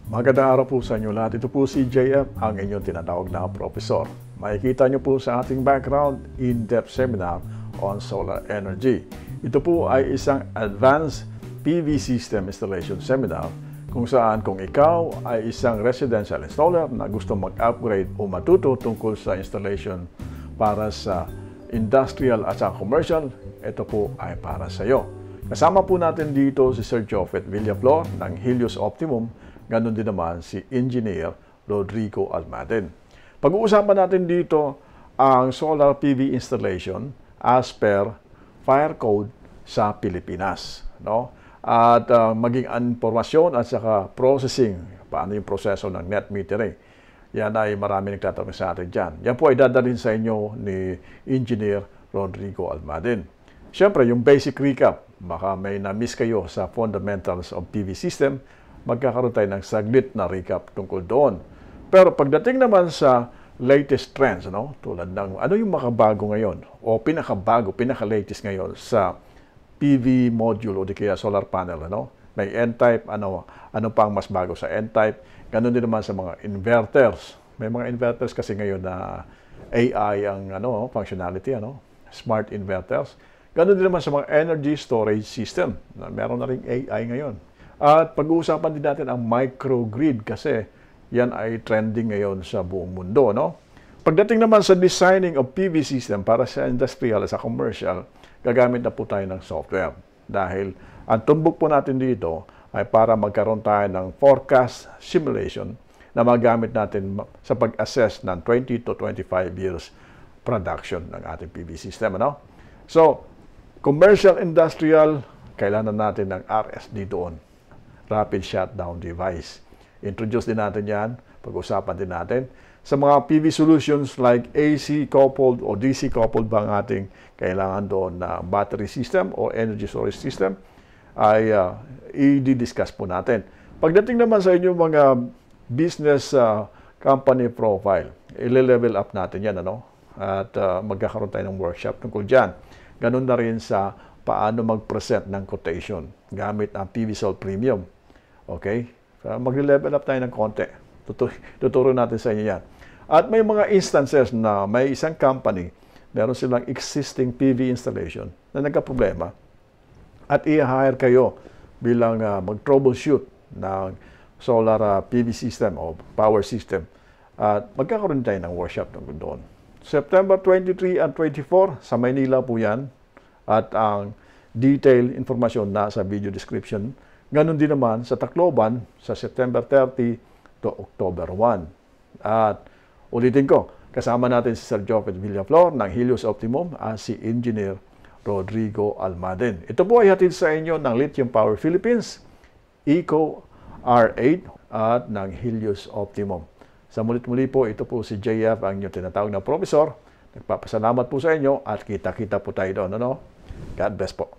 Magandang araw po sa inyo lahat. Ito po si JF, ang inyong tinatawag na profesor. Makikita nyo po sa ating background, in-depth seminar on solar energy. Ito po ay isang advanced PV system installation seminar kung saan kung ikaw ay isang residential installer na gusto mag-upgrade o matuto tungkol sa installation para sa industrial at sa commercial, ito po ay para sa iyo. Kasama po natin dito si Sir Jofet Villaflor ng Helios Optimum. Ganon din naman si Engineer Rodrigo Almaden. Pag-uusapan natin dito ang solar PV installation as per Fire Code sa Pilipinas. No? At maging informasyon at saka processing, paano yung proseso ng net metering. Yan ay marami nagtatanong sa atin dyan. Yan po ay dadalhin sa inyo ni Engineer Rodrigo Almaden. Siyempre, yung basic recap, baka may na-miss kayo sa fundamentals of PV system, magkakaroon tayo ng saglit na recap tungkol doon. Pero pagdating naman sa latest trends, tulad ng ano yung makabago ngayon o pinakabago, pinaka-latest ngayon sa PV module o di kaya solar panel, may N-type, ano pa ang mas bago sa N-type. Ganun din naman sa mga inverters. May mga inverters kasi ngayon na AI ang functionality, smart inverters. Ganun din naman sa mga energy storage system. Meron na ring AI ngayon. At pag-uusapan din natin ang microgrid kasi yan ay trending ngayon sa buong mundo. Pagdating naman sa designing of PV system para sa industrial at sa commercial, gagamit na po tayo ng software. Dahil ang tumbok po natin dito ay para magkaroon tayo ng forecast simulation na magamit natin sa pag-assess ng 20 to 25 years production ng ating PV system. So, commercial, industrial, kailangan natin ng RSD doon. Rapid Shutdown Device. Introduce din natin yan. Pag-usapan din natin. Sa mga PV solutions like AC coupled o DC coupled ba ang ating kailangan doon na battery system o energy storage system ay i-discuss po natin. Pagdating naman sa inyong mga business company profile, i-level up natin yan. At magkakaroon tayo ng workshop tungkol dyan. Ganun na rin sa paano mag-present ng quotation gamit ang PV Sol Premium. Okay? So, mag-level up tayo ng konti. Tuturo natin sa inyo yan. At may mga instances na may isang company, meron silang existing PV installation na nagka-problema. At i-hire kayo bilang mag-troubleshoot ng solar PV system o power system. At magkakaroon tayo ng workshop tungkol doon. September 23 and 24, sa Maynila po yan. At ang detailed informasyon na sa video description. Ganon din naman sa Tacloban sa September 30 to October 1. At ulitin ko, kasama natin si Sir Jofet Villaflor ng Helios Optimum at si Engineer Rodrigo Almaden. Ito po ay hatid sa inyo ng Lithium Power Philippines, Eco R8 at ng Helios Optimum. Sa mulit-muli po, ito po si JF, ang inyong tinatawag na profesor. Nagpapasalamat po sa inyo at kita-kita po tayo doon. God bless po.